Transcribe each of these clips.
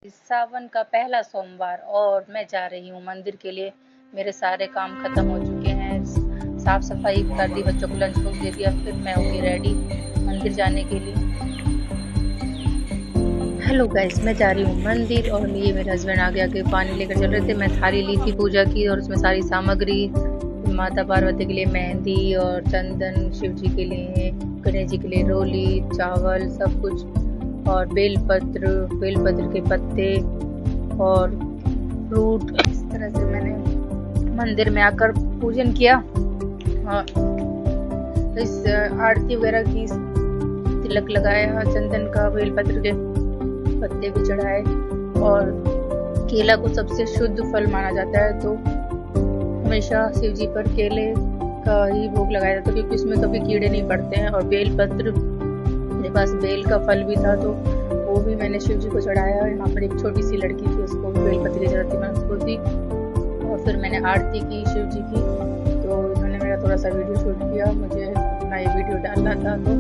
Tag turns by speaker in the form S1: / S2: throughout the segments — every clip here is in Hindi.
S1: सावन का पहला सोमवार और मैं जा रही हूँ मंदिर के लिए। मेरे सारे काम खत्म हो चुके हैं, साफ सफाई कर दी, बच्चों को लंच बॉक्स दे दिया, फिर मैं होगी रेडी मंदिर जाने के लिए। हेलो गाइस, मैं जा रही हूँ मंदिर और ये मेरे हस्बैंड आगे आगे पानी लेकर चल रहे थे। मैं थाली ली थी पूजा की और उसमें सारी सामग्री, माता पार्वती के लिए मेहंदी और चंदन, शिव जी के लिए, गणेश जी के लिए रोली, चावल, सब कुछ, और बेलपत्र के पत्ते और फ्रूट। इस तरह से मैंने मंदिर में आकर पूजन किया और इस आरती वगैरह की तिलक लगाया, चंदन का, बेलपत्र के पत्ते भी चढ़ाए। और केला को सबसे शुद्ध फल माना जाता है, तो हमेशा शिव जी पर केले का ही भोग लगाया जाता है क्योंकि उसमें कभी कीड़े नहीं पड़ते हैं। और बेलपत्र, मेरे पास बेल का फल भी था तो वो भी मैंने शिव जी को चढ़ाया। यहाँ पर एक छोटी सी लड़की थी, उसको बेलपत्र की जरूरत थी, मैं उसको दी। और फिर मैंने आरती की शिव जी की, तो उन्होंने मेरा थोड़ा सा वीडियो शूट किया, मुझे अपना ये वीडियो डालना था। तो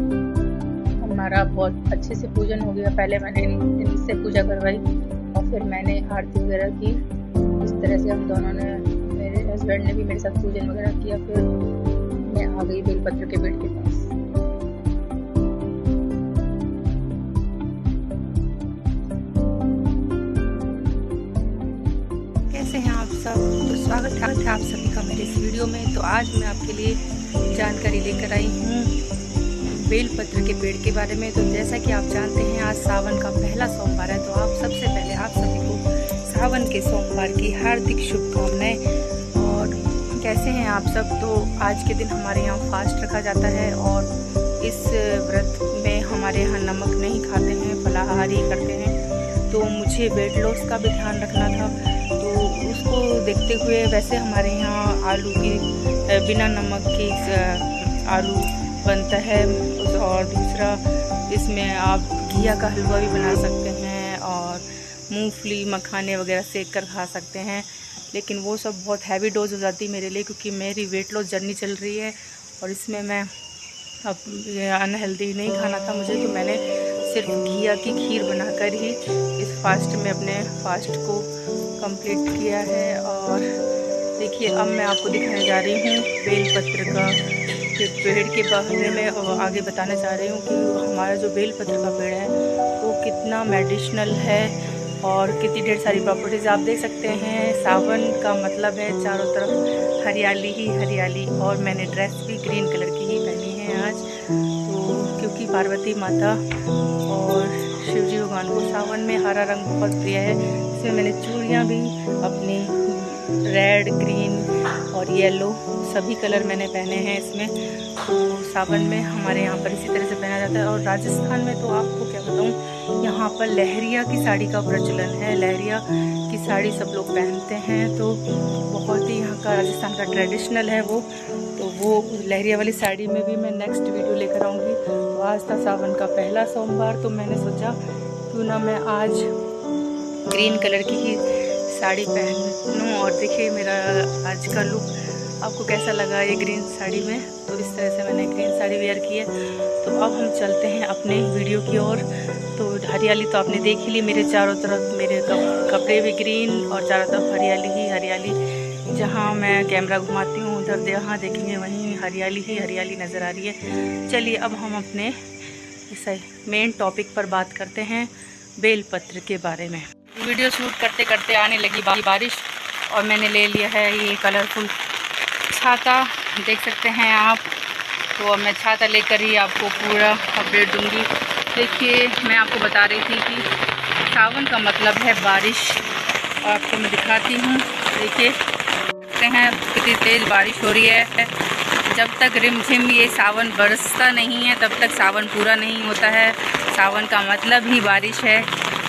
S1: हमारा बहुत अच्छे से पूजन हो गया। पहले मैंने इनसे पूजा करवाई और फिर मैंने आरती वगैरह की। इस तरह से हम दोनों ने, मेरे हस्बैंड ने भी मेरे साथ पूजन वगैरह किया। फिर मैं आ गई बेलपत्र के पेड़ के पास। कैसे हैं आप सब? तो स्वागत है आप सभी का मेरे इस वीडियो में। तो आज मैं आपके लिए जानकारी लेकर आई हूँ बेलपत्र के पेड़ के बारे में। तो जैसा कि आप जानते हैं, आज सावन का पहला सोमवार है, तो आप सबसे पहले आप सभी को सावन के सोमवार की हार्दिक शुभकामनाएं। और कैसे हैं आप सब? तो आज के दिन हमारे यहाँ फास्ट रखा जाता है और इस व्रत में हमारे यहाँ नमक नहीं खाते हैं, फलाहारी करते हैं। तो मुझे वेट लॉस का भी ध्यान रखना था, तो उसको देखते हुए वैसे हमारे यहाँ आलू की बिना नमक की आलू बनता है। और दूसरा, इसमें आप घिया का हलवा भी बना सकते हैं और मूंगफली, मखाने वगैरह सेक कर खा सकते हैं। लेकिन वो सब बहुत हैवी डोज हो जाती है मेरे लिए, क्योंकि मेरी वेट लॉस जर्नी चल रही है और इसमें मैं अब अनहेल्दी नहीं खाना था मुझे। तो मैंने सिर्फ घिया की खीर बनाकर ही इस फास्ट में अपने फास्ट को कंप्लीट किया है। और देखिए, अब मैं आपको दिखाने जा रही हूँ बेलपत्र का पेड़ के बारे में, और आगे बताना चाह रही हूँ कि हमारा जो बेलपत्र का पेड़ है वो कितना मेडिसिनल है और कितनी ढेर सारी प्रॉपर्टीज़ आप देख सकते हैं। सावन का मतलब है चारों तरफ हरियाली ही हरियाली। और मैंने ड्रेस भी ग्रीन कलर की ही पहनी है आज, तो क्योंकि पार्वती माता और शिव जी भगवान को सावन में हरा रंग बहुत प्रिय है। इसमें मैंने चूड़ियाँ भी अपनी रेड, ग्रीन और येलो सभी कलर मैंने पहने हैं इसमें। तो सावन में हमारे यहाँ पर इसी तरह से पहना जाता है। और राजस्थान में तो आपको क्या बताऊँ, यहाँ पर लहरिया की साड़ी का प्रचलन है। लहरिया की साड़ी सब लोग पहनते हैं, तो बहुत ही यहाँ का राजस्थान का ट्रेडिशनल है वो। तो वो लहरिया वाली साड़ी में भी मैं नेक्स्ट वीडियो लेकर आऊँगी। तो आज था सावन का पहला सोमवार, तो मैंने सोचा क्यों ना मैं आज ग्रीन कलर की ही साड़ी पहनूं। और देखिए मेरा आज का लुक आपको कैसा लगा ये ग्रीन साड़ी में। तो इस तरह से मैंने ग्रीन साड़ी वेयर की है। तो अब हम चलते हैं अपने वीडियो की ओर। तो हरियाली तो आपने देख ही ली, मेरे चारों तरफ मेरे कपड़े भी ग्रीन और चारों तरफ हरियाली ही हरियाली। जहाँ मैं कैमरा घुमाती हूँ उधर जहाँ देखेंगे वहीं हरियाली ही हरियाली नज़र आ रही है। चलिए अब हम अपने मेन टॉपिक पर बात करते हैं, बेलपत्र के बारे में। वीडियो शूट करते करते आने लगी बारिश और मैंने ले लिया है ये कलरफुल छाता, देख सकते हैं आप। तो अब मैं छाता लेकर ही आपको पूरा अपडेट दूंगी। देखिए, मैं आपको बता रही थी कि सावन का मतलब है बारिश, और आपको मैं दिखाती हूँ। देखिए देखते हैं कितनी तेज़ बारिश हो रही है। जब तक रिमझिम ये सावन बरसता नहीं है तब तक सावन पूरा नहीं होता है। सावन का मतलब ही बारिश है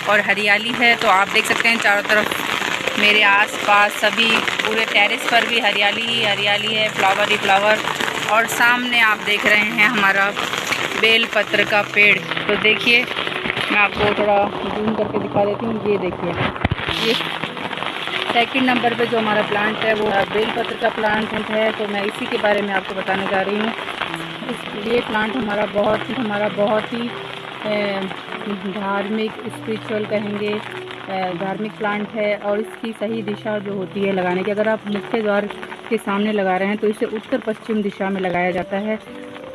S1: और हरियाली है। तो आप देख सकते हैं चारों तरफ मेरे आसपास सभी पूरे टेरेस पर भी हरियाली ही हरियाली है, फ्लावर ही फ्लावर। और सामने आप देख रहे हैं हमारा बेलपत्र का पेड़। तो देखिए, मैं आपको थोड़ा जूम करके दिखा देती हूँ। ये देखिए, ये सेकंड नंबर पे जो हमारा प्लांट है वो बेलपत्र का प्लांट है। तो मैं इसी के बारे में आपको बताने जा रही हूँ। ये प्लांट हमारा बहुत ही धार्मिक, स्पिरिचुअल कहेंगे, धार्मिक प्लांट है और इसकी सही दिशा जो होती है लगाने की, अगर आप मुख्य द्वार के सामने लगा रहे हैं तो इसे उत्तर पश्चिम दिशा में लगाया जाता है।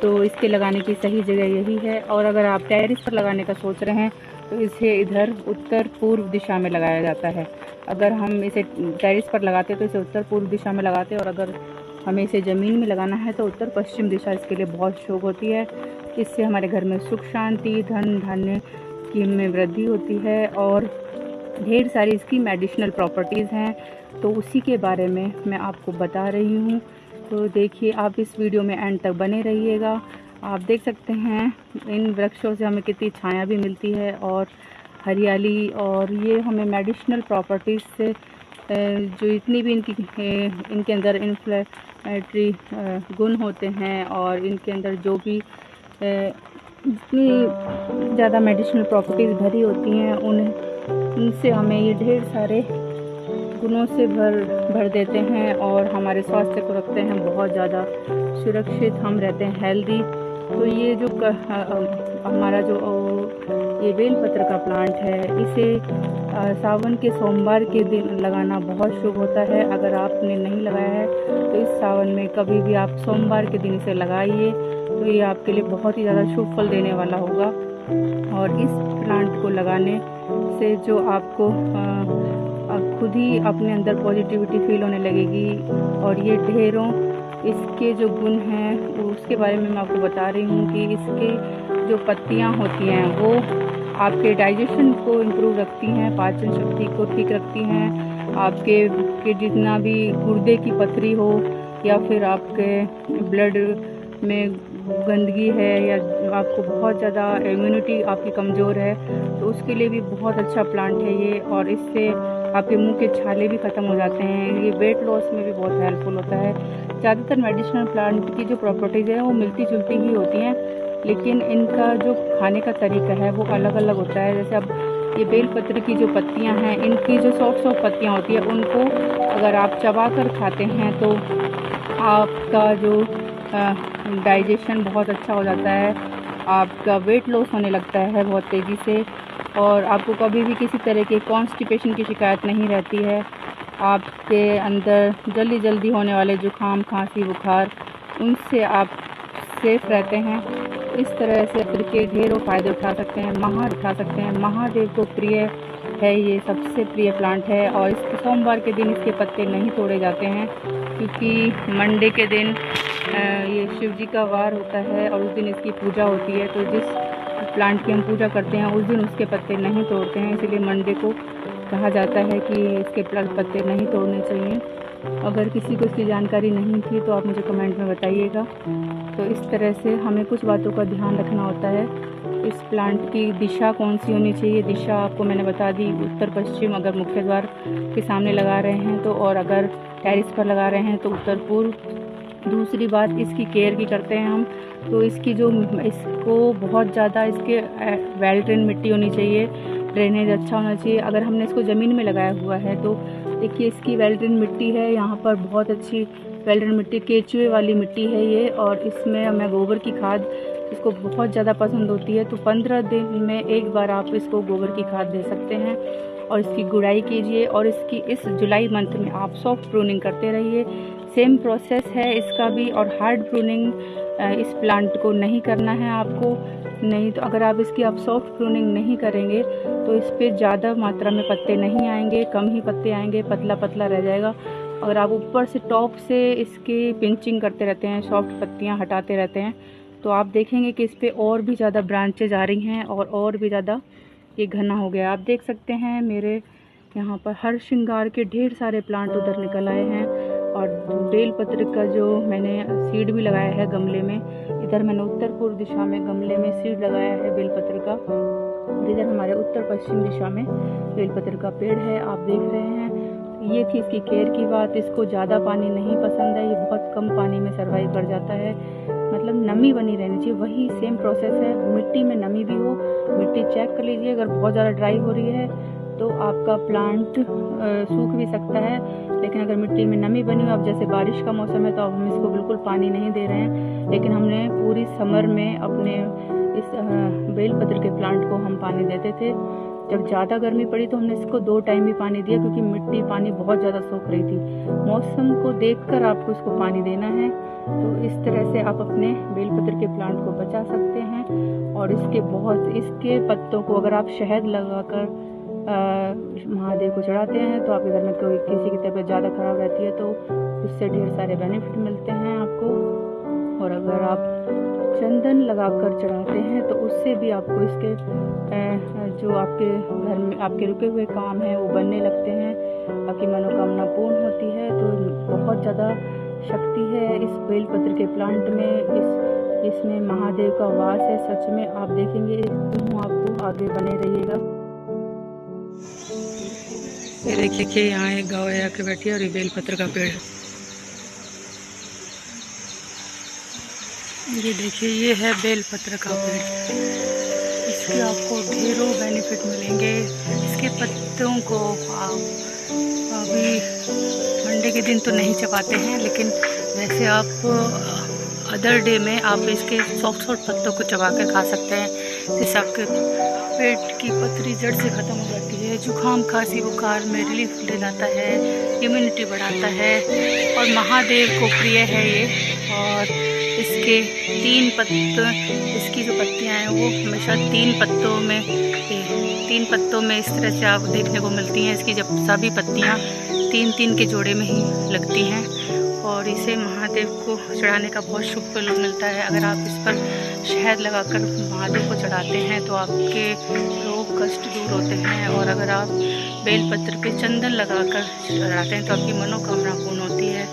S1: तो इसके लगाने की सही जगह यही है। और अगर आप टेरेस पर लगाने का सोच रहे हैं तो इसे इधर उत्तर पूर्व दिशा में लगाया जाता है। अगर हम इसे टेरेस पर लगाते तो इसे उत्तर पूर्व दिशा में लगाते, और अगर हमें इसे ज़मीन में लगाना है तो उत्तर पश्चिम दिशा इसके लिए बहुत शुभ होती है। इससे हमारे घर में सुख शांति, धन धान्य की में वृद्धि होती है और ढेर सारी इसकी मेडिसिनल प्रॉपर्टीज़ हैं। तो उसी के बारे में मैं आपको बता रही हूँ। तो देखिए, आप इस वीडियो में एंड तक बने रहिएगा। आप देख सकते हैं इन वृक्षों से हमें कितनी छाया भी मिलती है और हरियाली, और ये हमें मेडिसिनल प्रॉपर्टीज़ से जो इतनी भी इनके अंदर इन्फ्लेमेटरी गुण होते हैं और इनके अंदर जो भी जितनी ज़्यादा मेडिसिनल प्रॉपर्टीज़ भरी होती हैं उनसे हमें ये ढेर सारे गुणों से भर देते हैं और हमारे स्वास्थ्य को रखते हैं बहुत ज़्यादा सुरक्षित, हम रहते हैं हेल्दी। तो ये जो हमारा जो ये बेलपत्र का प्लांट है, इसे सावन के सोमवार के दिन लगाना बहुत शुभ होता है। अगर आपने नहीं लगाया है तो इस सावन में कभी भी आप सोमवार के दिन इसे लगाइए, तो ये आपके लिए बहुत ही ज़्यादा शुभ फल देने वाला होगा। और इस प्लांट को लगाने से जो आपको खुद ही अपने अंदर पॉजिटिविटी फील होने लगेगी, और ये ढेरों इसके जो गुण हैं उसके बारे में मैं आपको बता रही हूँ कि इसके जो पत्तियाँ होती हैं वो आपके डाइजेशन को इम्प्रूव रखती हैं, पाचन शक्ति को ठीक रखती हैं, आपके जितना भी गुर्दे की पथरी हो या फिर आपके ब्लड में गंदगी है या आपको बहुत ज़्यादा इम्यूनिटी आपकी कमज़ोर है तो उसके लिए भी बहुत अच्छा प्लांट है ये। और इससे आपके मुंह के छाले भी ख़त्म हो जाते हैं। ये वेट लॉस में भी बहुत हेल्पफुल होता है। ज़्यादातर मेडिसिनल प्लांट की जो प्रॉपर्टीज़ है वो मिलती जुलती ही होती हैं, लेकिन इनका जो खाने का तरीका है वो अलग अलग होता है। जैसे अब ये बेलपत्र की जो पत्तियां हैं, इनकी जो सॉफ्ट पत्तियां होती है उनको अगर आप चबा कर खाते हैं तो आपका जो डाइजेशन बहुत अच्छा हो जाता है, आपका वेट लॉस होने लगता है बहुत तेज़ी से, और आपको कभी भी किसी तरह के कॉन्स्टिपेशन की शिकायत नहीं रहती है। आपके अंदर जल्दी होने वाले जुकाम, खांसी, बुखार, उनसे आप सेफ रहते हैं। इस तरह से के ढेरों फ़ायदे उठा सकते हैं, उठा सकते हैं। महादेव को प्रिय है, ये सबसे प्रिय प्लांट है। और इसके सोमवार के दिन इसके पत्ते नहीं तोड़े जाते हैं, क्योंकि मंडे के दिन ये शिव जी का वार होता है और उस दिन इसकी पूजा होती है। तो जिस प्लांट की हम पूजा करते हैं उस दिन उसके पत्ते नहीं तोड़ते हैं, इसलिए मंडे को कहा जाता है कि इसके पत्ते नहीं तोड़ने चाहिए। अगर किसी को इसकी जानकारी नहीं थी तो आप मुझे कमेंट में बताइएगा। तो इस तरह से हमें कुछ बातों का ध्यान रखना होता है। इस प्लांट की दिशा कौन सी होनी चाहिए, दिशा आपको मैंने बता दी, उत्तर पश्चिम अगर मुख्य द्वार के सामने लगा रहे हैं तो, और अगर टेरेस पर लगा रहे हैं तो उत्तर पूर्व। दूसरी बात, इसकी केयर की करते हैं हम तो इसको बहुत ज़्यादा इसके वेल ड्रेन मिट्टी होनी चाहिए, ड्रेनेज अच्छा होना चाहिए। अगर हमने इसको ज़मीन में लगाया हुआ है तो देखिए इसकी वेल ड्रेन मिट्टी है, यहाँ पर बहुत अच्छी वेल ड्रेन मिट्टी, केचुए वाली मिट्टी है ये। और इसमें हमें गोबर की खाद इसको बहुत ज़्यादा पसंद होती है, तो 15 दिन में एक बार आप इसको गोबर की खाद दे सकते हैं और इसकी गुड़ाई कीजिए। और इसकी इस जुलाई मंथ में आप सॉफ्ट प्रूनिंग करते रहिए। सेम प्रोसेस है इसका भी, और हार्ड प्रूनिंग इस प्लांट को नहीं करना है आपको। नहीं तो अगर आप इसकी सॉफ्ट प्रूनिंग नहीं करेंगे तो इस पर ज़्यादा मात्रा में पत्ते नहीं आएंगे, कम ही पत्ते आएंगे, पतला पतला रह जाएगा। अगर आप ऊपर से टॉप से इसकी पिंचिंग करते रहते हैं, सॉफ्ट पत्तियां हटाते रहते हैं, तो आप देखेंगे कि इस पर और भी ज़्यादा ब्रांचेज आ रही हैं और भी ज़्यादा ये घना हो गया। आप देख सकते हैं मेरे यहाँ पर हर श्रृंगार के ढेर सारे प्लांट उधर निकल आए हैं। और बेलपत्र का जो मैंने सीड भी लगाया है गमले में, इधर मैंने उत्तर पूर्व दिशा में गमले में सीड लगाया है बेलपत्र का, और इधर हमारे उत्तर पश्चिम दिशा में बेलपत्र का पेड़ है, आप देख रहे हैं। ये थी इसकी केयर की बात। इसको ज़्यादा पानी नहीं पसंद है, ये बहुत कम पानी में सर्वाइव कर जाता है, मतलब नमी बनी रहनी चाहिए। वही सेम प्रोसेस है, मिट्टी में नमी भी हो, मिट्टी चेक कर लीजिए। अगर बहुत ज़्यादा ड्राई हो रही है तो आपका प्लांट सूख भी सकता है, लेकिन अगर मिट्टी में नमी बनी हो, अब जैसे बारिश का मौसम है तो अब हम इसको बिल्कुल पानी नहीं दे रहे हैं, लेकिन हमने पूरी समर में अपने इस बेलपत्र के प्लांट को हम पानी देते थे। जब ज़्यादा गर्मी पड़ी तो हमने इसको 2 टाइम ही पानी दिया, क्योंकि मिट्टी पानी बहुत ज़्यादा सूख रही थी। मौसम को देखकर आपको इसको पानी देना है। तो इस तरह से आप अपने बेलपत्र के प्लांट को बचा सकते हैं। और इसके पत्तों को अगर आप शहद लगाकर महादेव को चढ़ाते हैं तो आपके घर में कोई किसी की तबीयत ज़्यादा खराब रहती है तो उससे ढेर सारे बेनिफिट मिलते हैं आपको। और अगर आप चंदन लगाकर चढ़ाते हैं तो उससे भी आपको इसके जो आपके घर में आपके रुके हुए काम हैं वो बनने लगते हैं, आपकी मनोकामना पूर्ण होती है। तो बहुत ज़्यादा शक्ति है इस बेलपत्र के प्लांट में, इसमें महादेव का वास है। सच में आप देखेंगे, आपको आगे बने रहिएगा। ये देखिए यहाँ एक गाय आके बैठी है और ये बेलपत्र का पेड़ है। ये देखिए ये है बेलपत्र का पेड़। इसके आपको ढेरों बेनिफिट मिलेंगे। इसके पत्तों को आप अभी मंडे के दिन तो नहीं चबाते हैं, लेकिन वैसे आप अदर डे में आप इसके सॉफ्ट पत्तों को चबा कर खा सकते हैं, जिससे आपके पेट की पथरी जड़ से ख़त्म हो जाती है। जुकाम खांसी बुखार में रिलीफ ले जाता है, इम्यूनिटी बढ़ाता है और महादेव को प्रिय है ये। और इसके 3 पत्ते, इसकी जो पत्तियां हैं वो हमेशा 3 पत्तों में इस तरह से आप देखने को मिलती हैं। इसकी जब सभी पत्तियां 3-3 के जोड़े में ही लगती हैं और इसे महादेव को चढ़ाने का बहुत शुभ फल मिलता है। अगर आप इस पर शहद लगाकर महादेव को चढ़ाते हैं तो आपके रोग कष्ट दूर होते हैं। और अगर आप बेलपत्र पे चंदन लगाकर चढ़ाते हैं तो आपकी मनोकामना पूर्ण होती है।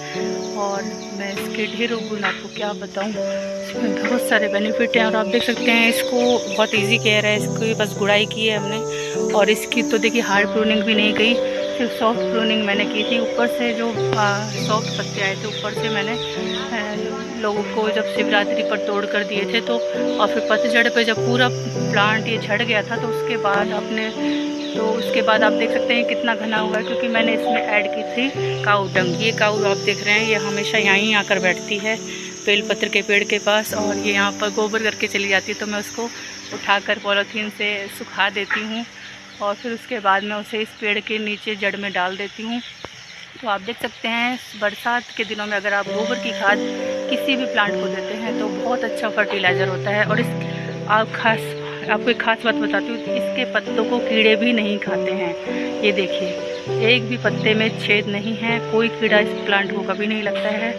S1: और मैं इसके ढेरों गुण आपको क्या बताऊं, इसमें बहुत सारे बेनिफिट हैं। और आप देख सकते हैं इसको बहुत इजी केयर है, इसकी बस गुड़ाई की है हमने। और इसकी तो देखिए हार्ड प्रूनिंग भी नहीं गई, सिर्फ सॉफ्ट प्रूनिंग मैंने की थी। ऊपर से जो सॉफ्ट पत्ते आए थे ऊपर से मैंने लोगों को जब शिवरात्रि पर तोड़ कर दिए थे। तो और फिर पतझड़ पे जब पूरा प्लांट ये झड़ गया था तो उसके बाद आप देख सकते हैं कितना घना हुआ है, क्योंकि मैंने इसमें ऐड की थी काऊ डंग। ये काऊ आप देख रहे हैं ये हमेशा यहीं आकर बैठती है बेलपत्र के पेड़ के पास, और ये यहाँ पर गोबर करके चली जाती है। तो मैं उसको उठाकर पॉलीथीन से सुखा देती हूँ और फिर उसके बाद मैं उसे इस पेड़ के नीचे जड़ में डाल देती हूँ। तो आप देख सकते हैं बरसात के दिनों में अगर आप गोबर की खाद किसी भी प्लांट को देते हैं तो बहुत अच्छा फर्टिलाइज़र होता है। और आपको एक खास बात बताती हूँ, इसके पत्तों को कीड़े भी नहीं खाते हैं। ये देखिए एक भी पत्ते में छेद नहीं है, कोई कीड़ा इस प्लांट को कभी नहीं लगता है।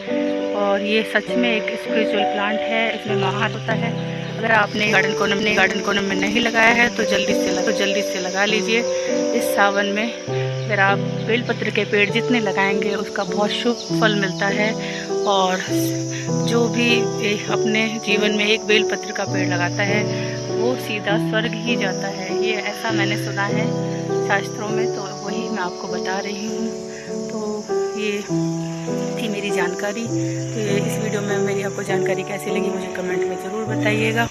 S1: और ये सच में एक स्पिरिचुअल प्लांट है, इसमें महात्मा होता है। अगर आपने गार्डन कॉर्नर में नहीं लगाया है तो जल्दी से लगा लीजिए। इस सावन में अगर आप बेलपत्र के पेड़ जितने लगाएंगे उसका बहुत शुभ फल मिलता है। और जो भी अपने जीवन में एक बेलपत्र का पेड़ लगाता है वो सीधा स्वर्ग ही जाता है। ये ऐसा मैंने सुना है शास्त्रों में, तो वही मैं आपको बता रही हूँ। तो ये थी मेरी जानकारी। तो इस वीडियो में मेरी आपको जानकारी कैसी लगी मुझे कमेंट में ज़रूर बताइएगा।